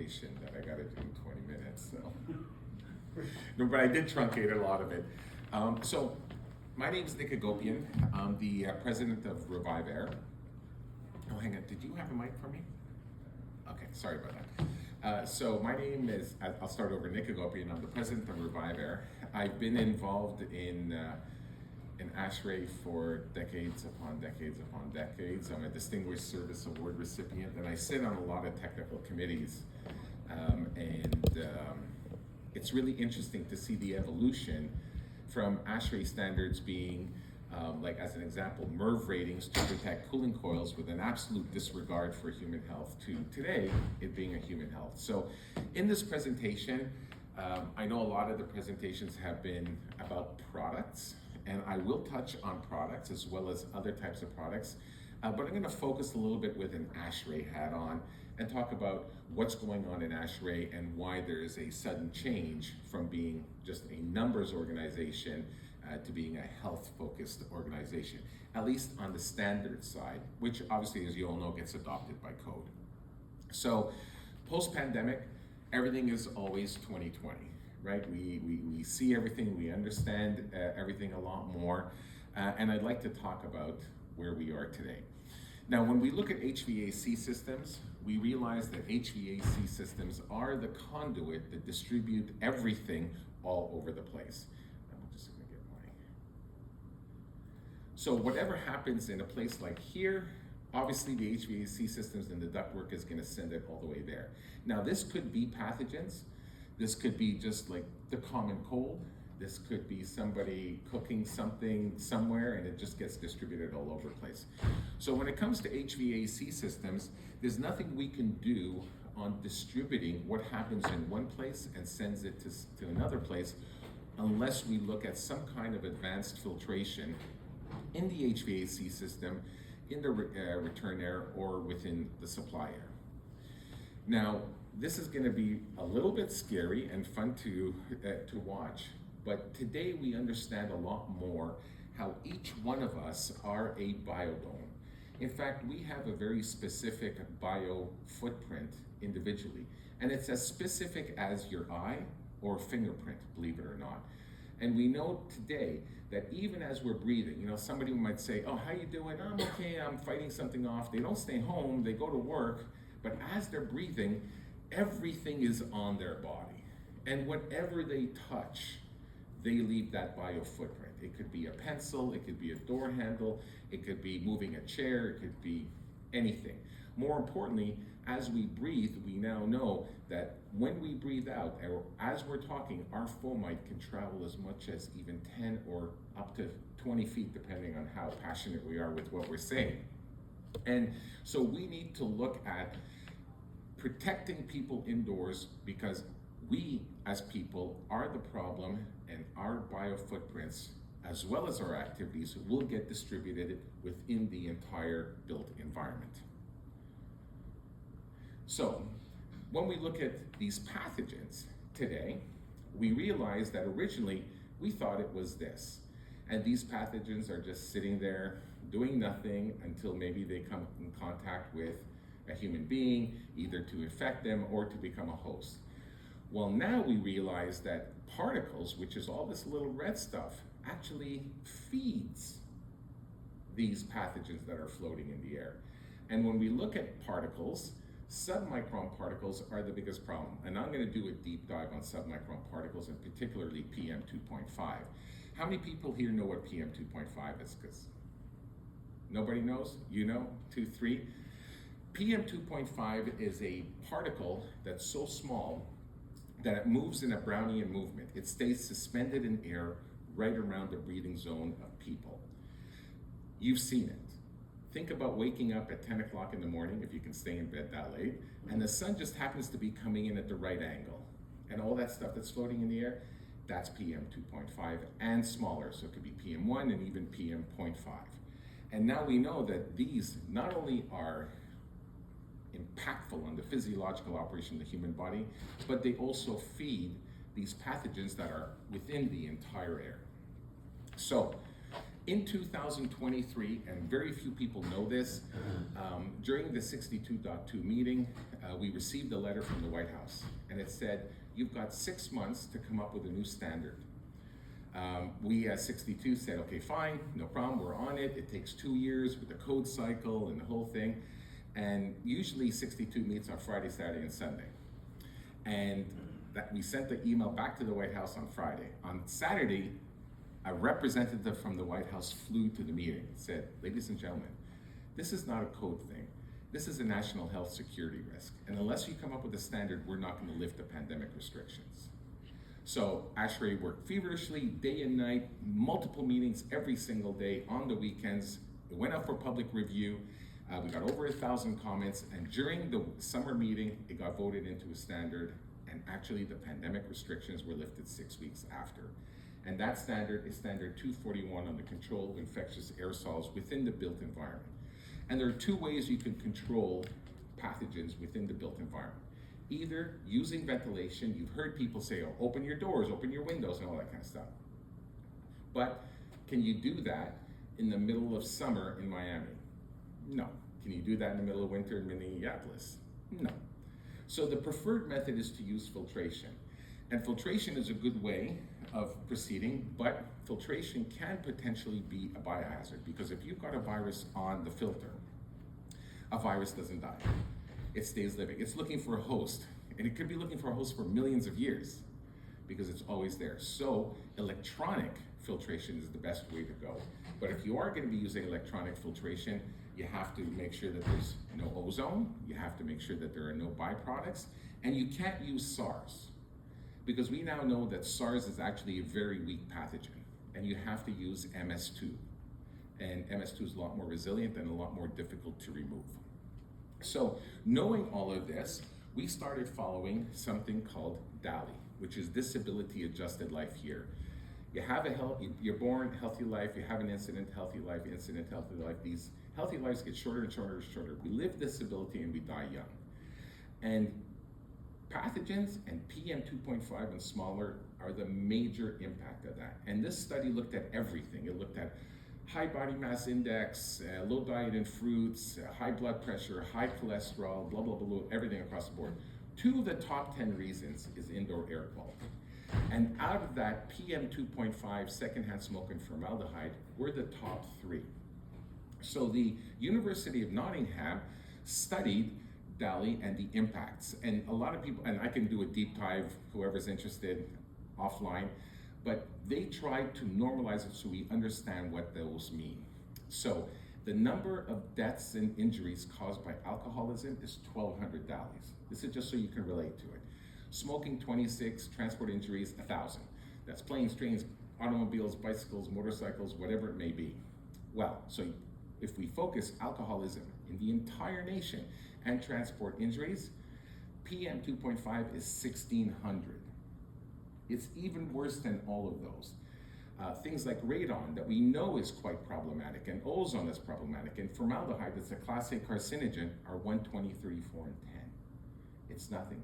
presentation that I got to do in 20 minutes. So, no, but I did truncate a lot of it. So, my name is Nick Agopian. I'm the president of Revive Air. Oh, hang on. Did you have a mic for me? Okay, sorry about that. So my name is, I'll start over, Nick Agopian. I'm the president of Revive Air. I've been involved in AHR for decades upon decades upon decades. I'm a Distinguished Service Award recipient, and I sit on a lot of technical committees. It's really interesting to see the evolution from AHR standards being, like as an example, MERV ratings to protect cooling coils with an absolute disregard for human health, to today it being a human health. So in this presentation, I know a lot of the presentations have been about products, and I will touch on products as well as other types of products, but I'm going to focus a little bit with an AHR hat on and talk about what's going on in AHR and why there is a sudden change from being just a numbers organization to being a health-focused organization, at least on the standard side, which obviously, as you all know, gets adopted by code. So post-pandemic, everything is always 2020, right? We see everything, we understand everything a lot more, and I'd like to talk about where we are today. Now, when we look at HVAC systems, we realize that HVAC systems are the conduit that distribute everything all over the place. I'm just gonna get my... So whatever happens in a place like here, obviously the HVAC systems and the ductwork is gonna send it all the way there. Now, this could be pathogens. This could be just like the common cold. This could be somebody cooking something somewhere and it just gets distributed all over the place. So when it comes to HVAC systems, there's nothing we can do on distributing what happens in one place and sends it to another place unless we look at some kind of advanced filtration in the HVAC system, in the return air, or within the supply air. Now, this is going to be a little bit scary and fun to watch. But today we understand a lot more how each one of us are a biodome. In fact, we have a very specific bio footprint individually. And it's as specific as your eye or fingerprint, believe it or not. And we know today that even as we're breathing, you know, somebody might say, oh, how you doing? I'm okay, I'm fighting something off. They don't stay home, they go to work. But as they're breathing, everything is on their body. And whatever they touch, they leave that bio footprint. It could be a pencil, it could be a door handle, it could be moving a chair, it could be anything. More importantly, as we breathe, we now know that when we breathe out, or as we're talking, our fomite can travel as much as even 10 or up to 20 feet, depending on how passionate we are with what we're saying. And so we need to look at protecting people indoors, because we as people are the problem, and our bio footprints, as well as our activities, will get distributed within the entire built environment. So when we look at these pathogens today, we realize that originally we thought it was this. And these pathogens are just sitting there doing nothing until maybe they come in contact with a human being, either to infect them or to become a host. Well, now we realize that particles, which is all this little red stuff, actually feeds these pathogens that are floating in the air. And when we look at particles, submicron particles are the biggest problem. And I'm going to do a deep dive on submicron particles, and particularly PM 2.5. How many people here know what PM 2.5 is? Because nobody knows? You know? 2, 3. PM 2.5 is a particle that's so small that it moves in a Brownian movement. It stays suspended in air right around the breathing zone of people. You've seen it. Think about waking up at 10 o'clock in the morning, if you can stay in bed that late, and the sun just happens to be coming in at the right angle. And all that stuff that's floating in the air, that's PM 2.5 and smaller. So it could be PM1 and even PM 0.5. And now we know that these not only are impactful on the physiological operation of the human body, but they also feed these pathogens that are within the entire air. So In 2023, and very few people know this, during the 62.2 meeting, we received a letter from the White House, and it said, you've got 6 months to come up with a new standard. We at 62 said, okay, fine, no problem, we're on it. It takes 2 years with the code cycle and the whole thing. And usually 62 meets on Friday, Saturday, and Sunday. And that we sent the email back to the White House on Friday. On Saturday, a representative from the White House flew to the meeting and said, ladies and gentlemen, this is not a code thing. This is a national health security risk. And unless you come up with a standard, we're not going to lift the pandemic restrictions. So AHR worked feverishly, day and night, multiple meetings every single day on the weekends. It went out for public review. We got over 1,000 comments, and during the summer meeting, it got voted into a standard, and actually the pandemic restrictions were lifted 6 weeks after. And that standard is standard 241 on the control of infectious aerosols within the built environment. And there are 2 ways you can control pathogens within the built environment. Either using ventilation, you've heard people say, oh, open your doors, open your windows, and all that kind of stuff. But can you do that in the middle of summer in Miami? No. Can you do that in the middle of winter in Minneapolis? No. So the preferred method is to use filtration. And filtration is a good way of proceeding, but filtration can potentially be a biohazard, because if you've got a virus on the filter, a virus doesn't die. It stays living. It's looking for a host, and it could be looking for a host for millions of years because it's always there. So electronic filtration is the best way to go. But if you are going to be using electronic filtration, you have to make sure that there's no ozone, you have to make sure that there are no byproducts, and you can't use SARS, because we now know that SARS is actually a very weak pathogen, and you have to use MS2. And MS2 is a lot more resilient and a lot more difficult to remove. So knowing all of this, we started following something called DALY, which is Disability Adjusted Life Year. You have you're born, healthy life, you have an incident, healthy life, incident, healthy life. These healthy lives get shorter and shorter and shorter. We live disability and we die young. And pathogens and PM 2.5 and smaller are the major impact of that. And this study looked at everything. It looked at high body mass index, low diet in fruits, high blood pressure, high cholesterol, blah, blah, blah, everything across the board. 2 of the top 10 reasons is indoor air quality. And out of that, PM 2.5, secondhand smoke, and formaldehyde were the top 3. So the University of Nottingham studied DALY and the impacts. And a lot of people, and I can do a deep dive, whoever's interested, offline, but they tried to normalize it so we understand what those mean. So the number of deaths and injuries caused by alcoholism is 1,200 DALYs. This is just so you can relate to it. Smoking, 26, transport injuries, 1,000. That's planes, trains, automobiles, bicycles, motorcycles, whatever it may be. Well, so if we focus alcoholism in the entire nation and transport injuries, PM 2.5 is 1,600. It's even worse than all of those. Things like radon that we know is quite problematic, and ozone is problematic, and formaldehyde that's a class A carcinogen are 120, 34, and 10. It's nothing.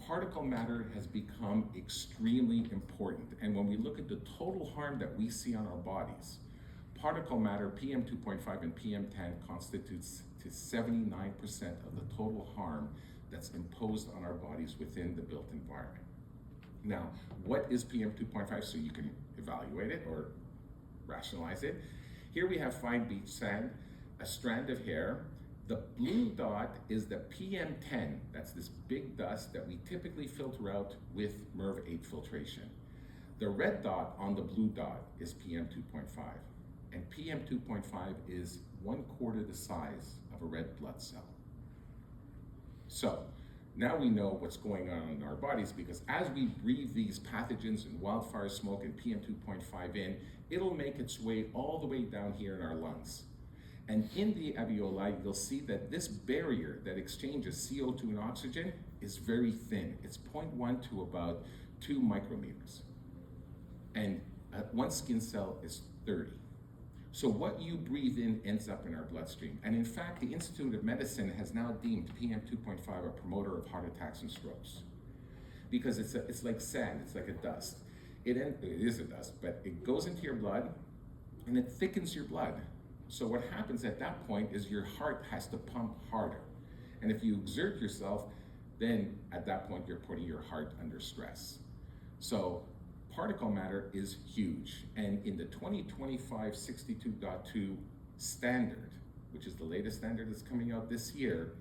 Particle matter has become extremely important, and when we look at the total harm that we see on our bodies, particle matter, PM 2.5 and PM 10 constitutes to 79% of the total harm that's imposed on our bodies within the built environment. Now, what is PM 2.5 so you can evaluate it or rationalize it? Here we have fine beach sand, a strand of hair. The blue dot is the PM10, that's this big dust that we typically filter out with MERV 8 filtration. The red dot on the blue dot is PM 2.5, and PM 2.5 is 1/4 the size of a red blood cell. So now we know what's going on in our bodies, because as we breathe these pathogens and wildfire smoke and PM 2.5 in, it'll make its way all the way down here in our lungs. And in the alveoli, you'll see that this barrier that exchanges CO2 and oxygen is very thin. It's 0.1 to about 2 micrometers. And one skin cell is 30. So what you breathe in ends up in our bloodstream. And in fact, the Institute of Medicine has now deemed PM 2.5 a promoter of heart attacks and strokes, because it's like sand, it's like a dust. It is a dust, but it goes into your blood, and it thickens your blood. So what happens at that point is your heart has to pump harder. And if you exert yourself, then at that point you're putting your heart under stress. So particle matter is huge. And in the 2025 62.2 standard, which is the latest standard that's coming out this year,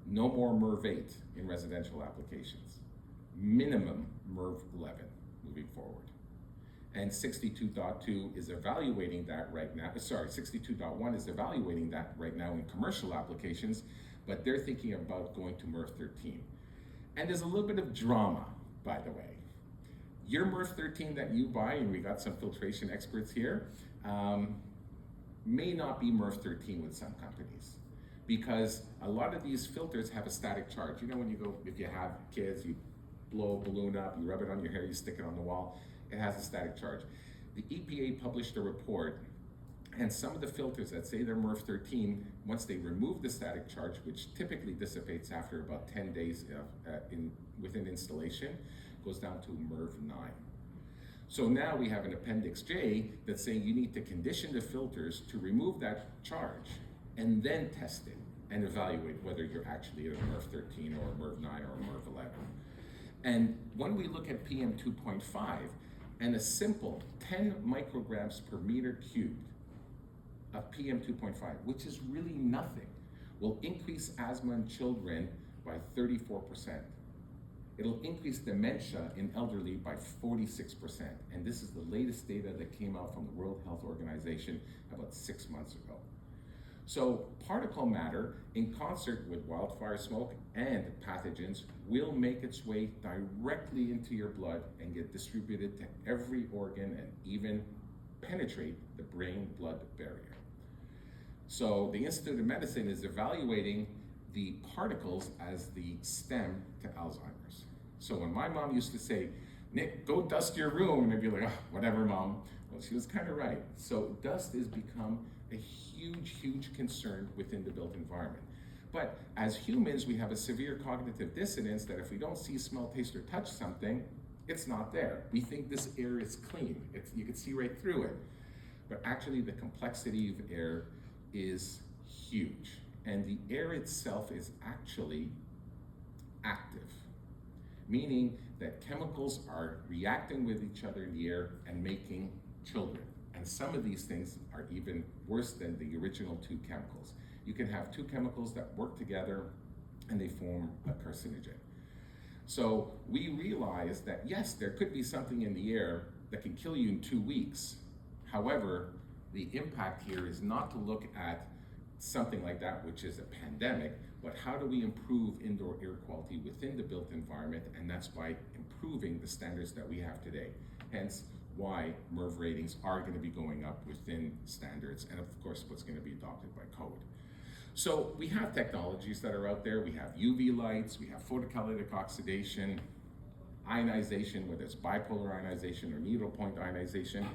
no more MERV 8 in residential applications. Minimum MERV 11 moving forward. And 62.2 is evaluating that right now. 62.1 is evaluating that right now in commercial applications, but they're thinking about going to MERV 13. And there's a little bit of drama, by the way. Your MERV 13 that you buy, and we got some filtration experts here, may not be MERV 13 with some companies, because a lot of these filters have a static charge. You know, when you go, if you have kids, you blow a balloon up, you rub it on your hair, you stick it on the wall, it has a static charge. The EPA published a report, and some of the filters that say they're MERV 13, once they remove the static charge, which typically dissipates after about 10 days within installation, goes down to MERV 9. So now we have an Appendix J that's saying you need to condition the filters to remove that charge and then test it and evaluate whether you're actually at a MERV 13 or a MERV 9 or a MERV 11. And when we look at PM 2.5 and a simple 10 micrograms per meter cubed of PM 2.5, which is really nothing, will increase asthma in children by 34%. It'll increase dementia in elderly by 46%. And this is the latest data that came out from the World Health Organization about 6 months ago. So particle matter, in concert with wildfire smoke and pathogens, will make its way directly into your blood and get distributed to every organ and even penetrate the brain-blood barrier. So the Institute of Medicine is evaluating the particles as the stem to Alzheimer's. So when my mom used to say, Nick, go dust your room, and I'd be like, oh, whatever, Mom. Well, she was kind of right. So dust has become a huge, huge concern within the built environment. But as humans, we have a severe cognitive dissonance that if we don't see, smell, taste, or touch something, it's not there. We think this air is clean. You can see right through it. But actually, the complexity of air is huge. And the air itself is actually active, meaning that chemicals are reacting with each other in the air and making children. And some of these things are even worse than the original two chemicals. You can have two chemicals that work together and they form a carcinogen. So we realize that yes, there could be something in the air that can kill you in 2 weeks. However, the impact here is not to look at something like that, which is a pandemic, but how do we improve indoor air quality within the built environment? And that's by improving the standards that we have today. Hence why MERV ratings are going to be going up within standards, and of course what's going to be adopted by code. So we have technologies that are out there. We have UV lights, we have photocatalytic oxidation, ionization, whether it's bipolar ionization or needlepoint ionization,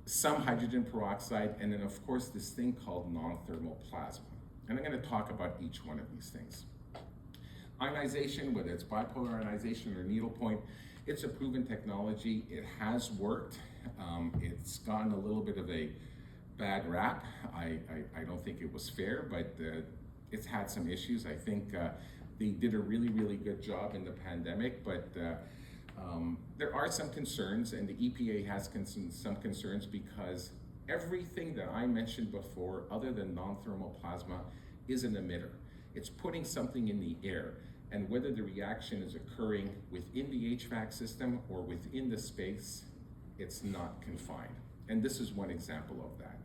some hydrogen peroxide, and then of course this thing called non-thermal plasma. And I'm going to talk about each one of these things. Ionization, whether it's bipolar ionization or needlepoint, it's a proven technology. It has worked. It's gotten a little bit of a bad rap. I don't think it was fair, but it's had some issues. I think they did a really, really good job in the pandemic, but there are some concerns, and the EPA has some concerns because everything that I mentioned before, other than non-thermal plasma, is an emitter. It's putting something in the air, and whether the reaction is occurring within the HVAC system or within the space, it's not confined. And this is one example of that.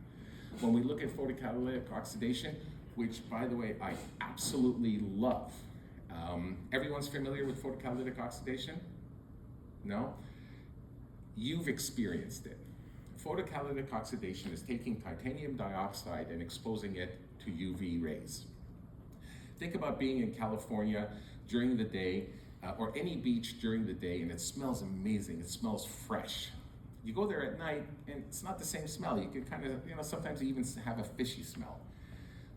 When we look at photocatalytic oxidation, which by the way, I absolutely love. Everyone's familiar with photocatalytic oxidation? No? You've experienced it. Photocatalytic oxidation is taking titanium dioxide and exposing it to UV rays. Think about being in California during the day, or any beach during the day, and it smells amazing. It smells fresh. You go there at night, and it's not the same smell. You can kind of, sometimes you even have a fishy smell.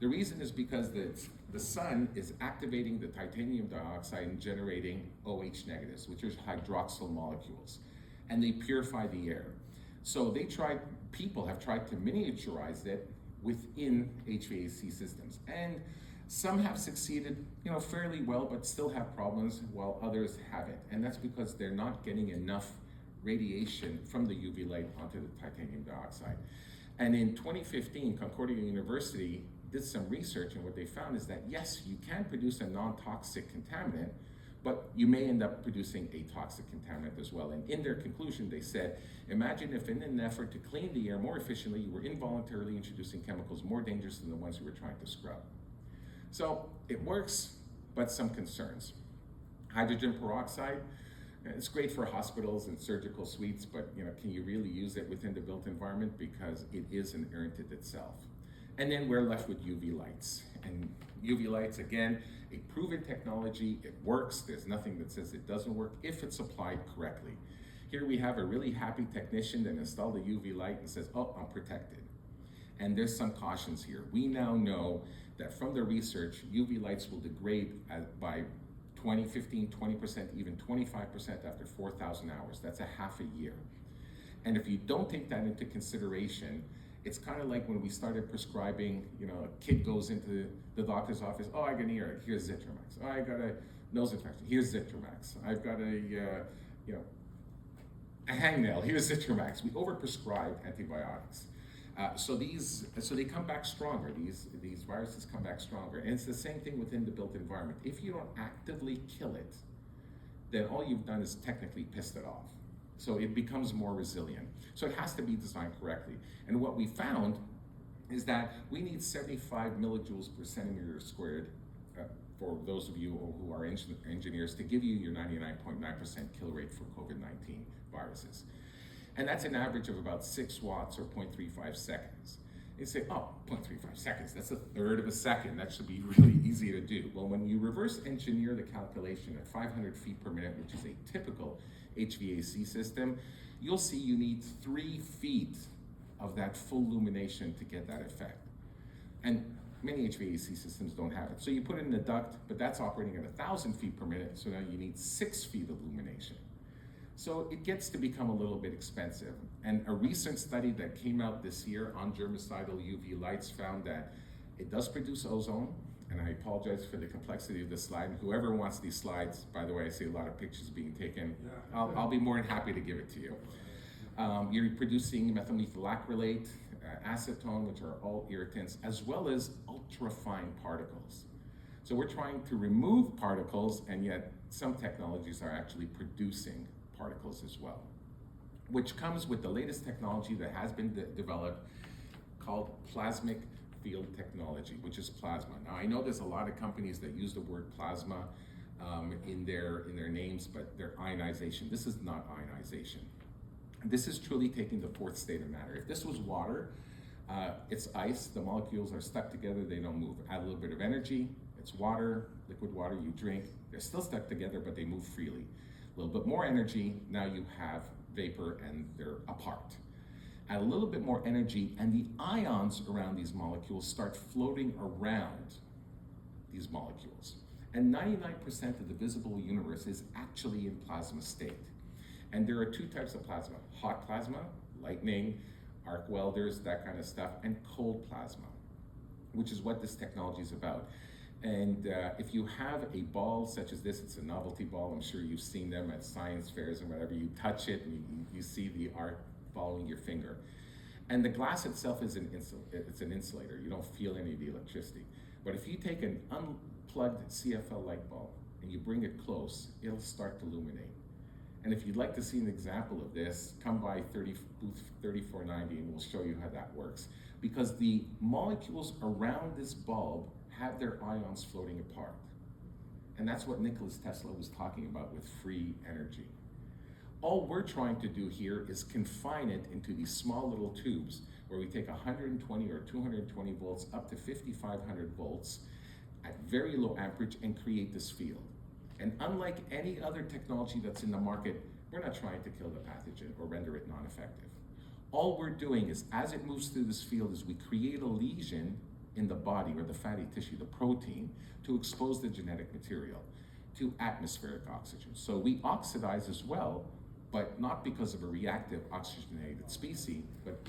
The reason is because the sun is activating the titanium dioxide and generating OH negatives, which are hydroxyl molecules, and they purify the air. So people have tried to miniaturize it within HVAC systems. And some have succeeded, fairly well, but still have problems, while others haven't. And that's because they're not getting enough radiation from the UV light onto the titanium dioxide. And in 2015, Concordia University did some research, and what they found is that yes, you can produce a non-toxic contaminant, but you may end up producing a toxic contaminant as well. And in their conclusion, they said, imagine if in an effort to clean the air more efficiently, you were involuntarily introducing chemicals more dangerous than the ones you were trying to scrub. So it works, but some concerns. Hydrogen peroxide, it's great for hospitals and surgical suites, but can you really use it within the built environment? Because it is an irritant itself. And then we're left with UV lights. And UV lights, again, a proven technology, it works. There's nothing that says it doesn't work if it's applied correctly. Here we have a really happy technician that installed a UV light and says, oh, I'm protected. And there's some cautions here. We now know that from the research, UV lights will degrade by 20, 15, 20%, even 25% after 4,000 hours. That's a half a year. And if you don't take that into consideration, it's kind of like when we started prescribing, a kid goes into the doctor's office, oh, I got an earache, here's Zithromax. Oh, I got a nose infection, here's Zithromax. I've got a hangnail, here's Zithromax. We overprescribe antibiotics. So they come back stronger. These viruses come back stronger. And it's the same thing within the built environment. If you don't actively kill it, then all you've done is technically pissed it off. So it becomes more resilient. So it has to be designed correctly. And what we found is that we need 75 millijoules per centimeter squared, for those of you who are engineers, to give you your 99.9% kill rate for COVID-19 viruses. And that's an average of about 6 watts or 0.35 seconds. You say, oh, 0.35 seconds, that's a third of a second. That should be really easy to do. Well, when you reverse engineer the calculation at 500 feet per minute, which is a typical HVAC system, you'll see you need 3 feet of that full illumination to get that effect. And many HVAC systems don't have it. So you put it in a duct, but that's operating at 1,000 feet per minute, so now you need 6 feet of illumination. So it gets to become a little bit expensive. And a recent study that came out this year on germicidal UV lights found that it does produce ozone. And I apologize for the complexity of this slide. And whoever wants these slides, by the way, I see a lot of pictures being taken. I'll be more than happy to give it to you. You're producing methyl acrylate, acetone, which are all irritants, as well as ultrafine particles. So we're trying to remove particles, and yet some technologies are actually producing particles as well, which comes with the latest technology that has been developed called plasmic field technology, which is plasma. Now I know there's a lot of companies that use the word plasma in their names, but they're ionization. This is not ionization. This is truly taking the fourth state of matter. If this was water, it's ice, the molecules are stuck together, they don't move. Add a little bit of energy, it's water, liquid water you drink, they're still stuck together, but they move freely. A little bit more energy, now you have vapor and they're apart. Add a little bit more energy and the ions around these molecules start floating around these molecules. And 99% of the visible universe is actually in plasma state. And there are 2 types of plasma: hot plasma, lightning, arc welders, that kind of stuff, and cold plasma, which is what this technology is about. And if you have a ball such as this, it's a novelty ball, I'm sure you've seen them at science fairs and whatever, you touch it and you see the arc following your finger. And the glass itself is an insulator, you don't feel any of the electricity. But if you take an unplugged CFL light bulb and you bring it close, it'll start to illuminate. And if you'd like to see an example of this, come by booth 3490 and we'll show you how that works. Because the molecules around this bulb have their ions floating apart. And that's what Nikola Tesla was talking about with free energy. All we're trying to do here is confine it into these small little tubes where we take 120 or 220 volts up to 5,500 volts at very low amperage and create this field. And unlike any other technology that's in the market, we're not trying to kill the pathogen or render it non-effective. All we're doing is, as it moves through this field, is we create a lesion in the body or the fatty tissue, the protein, to expose the genetic material to atmospheric oxygen. So we oxidize as well, but not because of a reactive oxygenated species, but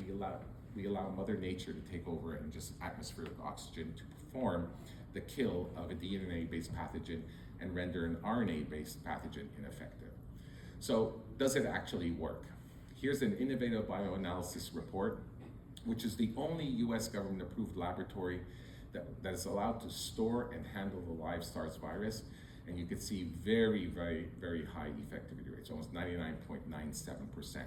we allow Mother Nature to take over and just atmospheric oxygen to perform the kill of a DNA-based pathogen and render an RNA-based pathogen ineffective. So does it actually work? Here's an innovative bioanalysis report, which is the only US government-approved laboratory that is allowed to store and handle the live SARS virus. And you can see very, very, very high effectivity rates, almost 99.97%.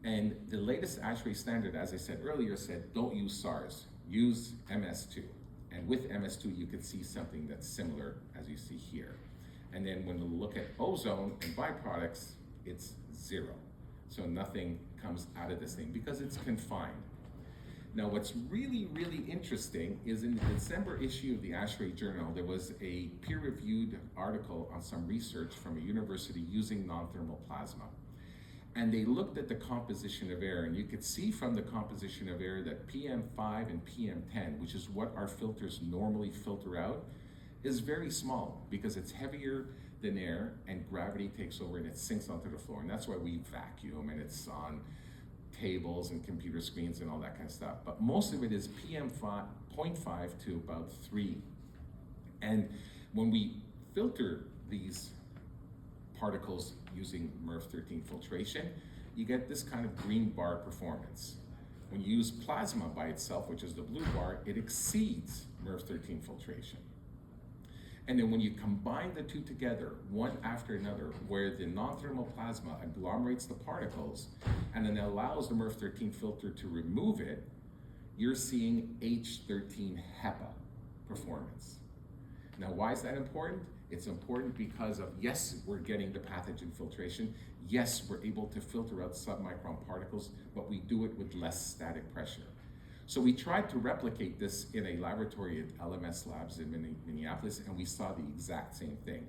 And the latest AHR standard, as I said earlier, said don't use SARS, use MS2. And with MS2, you can see something that's similar as you see here. And then when you look at ozone and byproducts, it's 0. So nothing comes out of this thing because it's confined. Now, what's really, really interesting is in the December issue of the AHR Journal, there was a peer-reviewed article on some research from a university using non-thermal plasma. And they looked at the composition of air, and you could see from the composition of air that PM5 and PM10, which is what our filters normally filter out, is very small because it's heavier than air and gravity takes over and it sinks onto the floor. And that's why we vacuum and it's on tables and computer screens and all that kind of stuff. But most of it is PM0.5 to about 3. And when we filter these particles using MERV13 filtration, you get this kind of green bar performance. When you use plasma by itself, which is the blue bar, it exceeds MERV13 filtration. And then when you combine the two together, one after another, where the non-thermal plasma agglomerates the particles and then allows the MERV13 filter to remove it, you're seeing H13 HEPA performance. Now, why is that important? It's important because of, yes, we're getting the pathogen filtration. Yes, we're able to filter out submicron particles, but we do it with less static pressure. So we tried to replicate this in a laboratory at LMS Labs in Minneapolis, and we saw the exact same thing.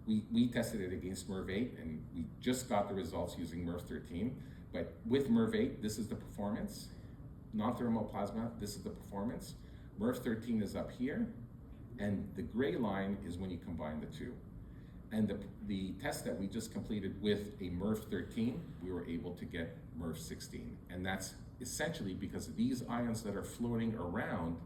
We tested it against MERV8, and we just got the results using MERV13. But with MERV8, this is the performance. Non-thermal plasma, this is the performance. MERV13 is up here, and the gray line is when you combine the two. And the test that we just completed with a MERV13, we were able to get MERV16. And that's essentially because these ions that are floating around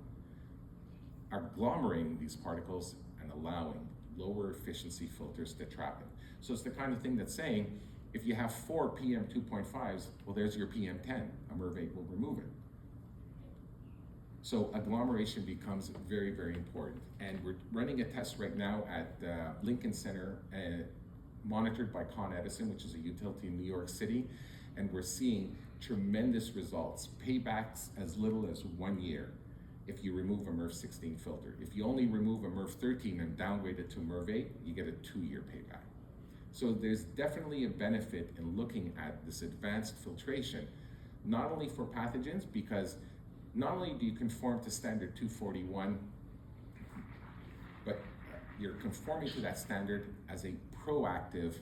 are agglomerating these particles and allowing lower efficiency filters to trap it. So it's the kind of thing that's saying, if you have 4 PM2.5s, well, there's your PM10, a MERV8 will remove it. So agglomeration becomes very, very important. And we're running a test right now at Lincoln Center, monitored by Con Edison, which is a utility in New York City. And we're seeing tremendous results, paybacks as little as 1 year if you remove a MERV16 filter. If you only remove a MERV13 and downgrade it to MERV8, you get a 2-year payback. So there's definitely a benefit in looking at this advanced filtration, not only for pathogens, because not only do you conform to standard 241, but you're conforming to that standard as a proactive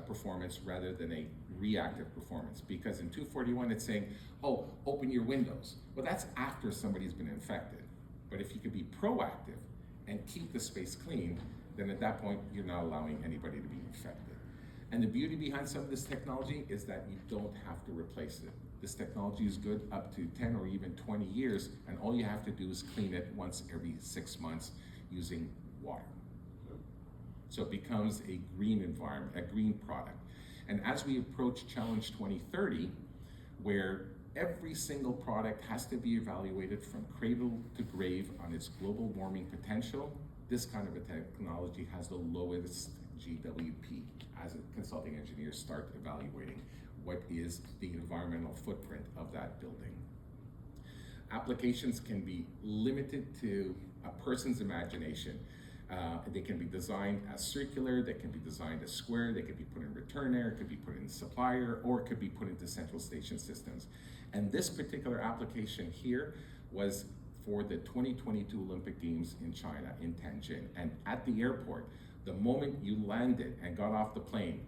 performance rather than a reactive performance. Because in 241 it's saying, oh, open your windows. Well, that's after somebody's been infected. But if you could be proactive and keep the space clean, then at that point you're not allowing anybody to be infected. And the beauty behind some of this technology is that you don't have to replace it. This technology is good up to 10 or even 20 years, and all you have to do is clean it once every 6 months using water. So it becomes a green environment, a green product. And as we approach Challenge 2030, where every single product has to be evaluated from cradle to grave on its global warming potential, this kind of a technology has the lowest GWP as consulting engineers start evaluating what is the environmental footprint of that building. Applications can be limited to a person's imagination. They can be designed as circular, they can be designed as square, they could be put in return air, it could be put in supplier, or it could be put into central station systems. And this particular application here was for the 2022 Olympic Games in China, in Tianjin. And at the airport, the moment you landed and got off the plane,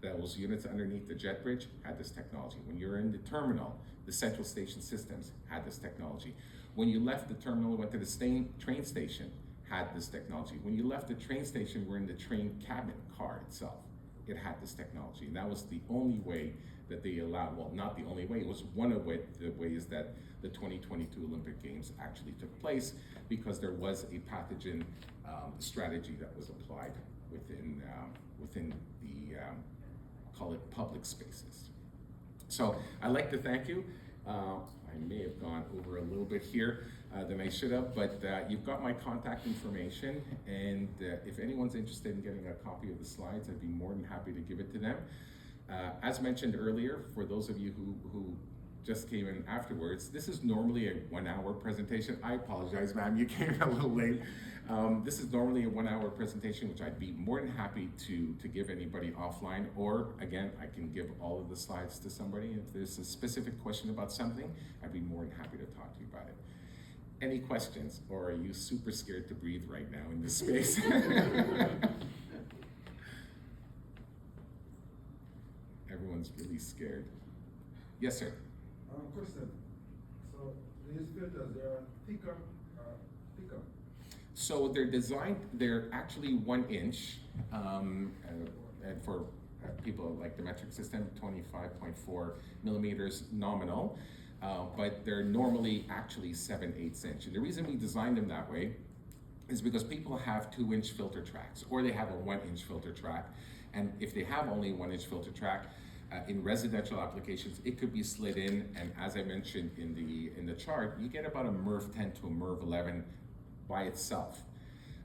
those units underneath the jet bridge had this technology. When you're in the terminal, the central station systems had this technology. When you left the terminal and went to the train station, had this technology. When you left the train station, we're in the train cabin car itself, it had this technology. And that was the only way that they allowed, well, not the only way, it was one of the ways that the 2022 Olympic Games actually took place, because there was a pathogen strategy that was applied within the, call it public spaces. So I'd like to thank you. I may have gone over a little bit here than I should have, but you've got my contact information, and if anyone's interested in getting a copy of the slides, I'd be more than happy to give it to them. As mentioned earlier, for those of you who just came in afterwards, this is normally a 1 hour presentation. I apologize, ma'am, you came a little late. This is normally a 1 hour presentation, which I'd be more than happy to give anybody offline, or again, I can give all of the slides to somebody. If there's a specific question about something, I'd be more than happy to talk to you about it. Any questions, or are you super scared to breathe right now in this space? Everyone's really scared. Yes, sir. Question. So these filters, they are thicker. So they're designed, they're actually 1 inch, and for people like the metric system, 25.4 millimeters nominal, but they're normally actually 7/8 inch. And the reason we designed them that way is because people have 2-inch filter tracks, or they have a 1-inch filter track. And if they have only 1-inch filter track, in residential applications, it could be slid in, and as I mentioned in the chart, you get about a MERV 10 to a MERV 11 by itself.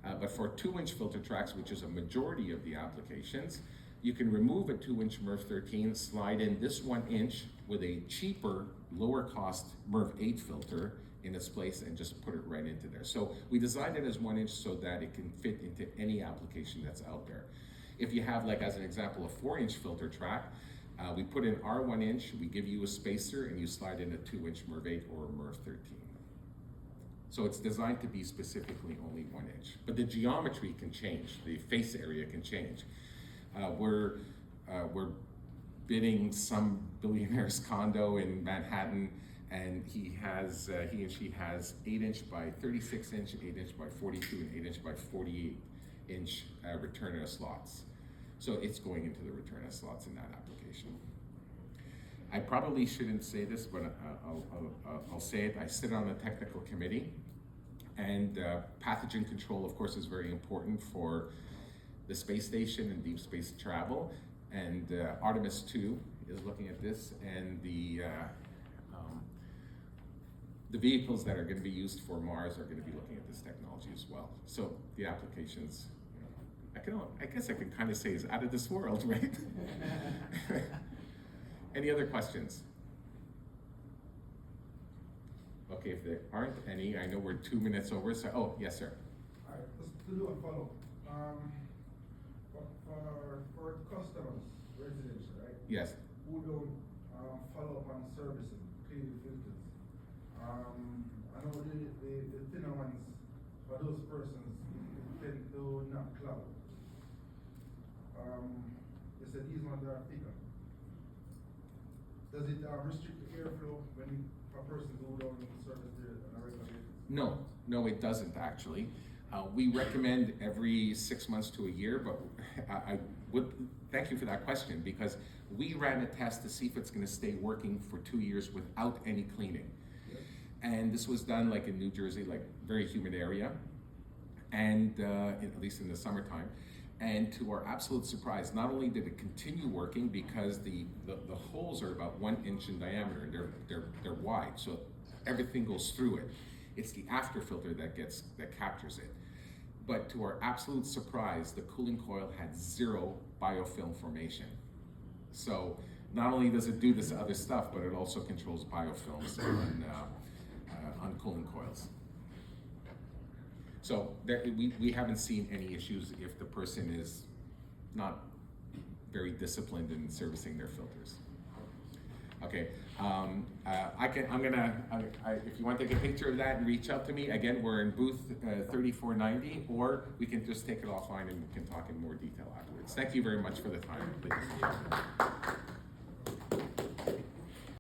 But for 2-inch filter tracks, which is a majority of the applications, you can remove a 2-inch MERV 13, slide in this 1 inch with a cheaper, lower cost MERV 8 filter in its place, and just put it right into there. So we designed it as 1 inch so that it can fit into any application that's out there. If you have, like as an example, a 4-inch filter track, we put in our 1 inch, we give you a spacer, and you slide in a 2-inch MERV 8 or a MERV 13. So it's designed to be specifically only 1 inch, but the geometry can change, the face area can change. We're bidding some billionaire's condo in Manhattan, and he and she has 8-inch by 36-inch, 8-inch by 42, and 8-inch by 48-inch return slots. So it's going into the return slots in that application. I probably shouldn't say this, but I'll say it. I sit on the technical committee, and pathogen control, of course, is very important for the space station and deep space travel. And Artemis 2 is looking at this, and the vehicles that are going to be used for Mars are going to be looking at this technology as well. So the applications, I guess I can kind of say is out of this world, right? Any other questions? Okay, if there aren't any, I know we're 2 minutes over, so, oh, yes, sir. All right, just to do a follow. For customers, residents, right? Yes. Who don't follow up on servicing, cleaning filters. I know the thinner ones, for those persons, tend to not cloud. They said these ones are thicker. Does it restrict the airflow when a person who don't service on a regular basis? No, it doesn't actually. We recommend every 6 months to a year, but I would thank you for that question, because we ran a test to see if it's going to stay working for 2 years without any cleaning. Yes. And this was done like in New Jersey, like very humid area, and at least in the summertime. And to our absolute surprise, not only did it continue working, because the holes are about 1 inch in diameter, and they're wide, so everything goes through it. It's the after filter that captures it. But to our absolute surprise, the cooling coil had 0 biofilm formation. So not only does it do this other stuff, but it also controls biofilms on cooling coils. So we haven't seen any issues if the person is not very disciplined in servicing their filters. Okay, if you want to take a picture of that and reach out to me, again, we're in booth 3490, or we can just take it offline and we can talk in more detail afterwards. Thank you very much for the time.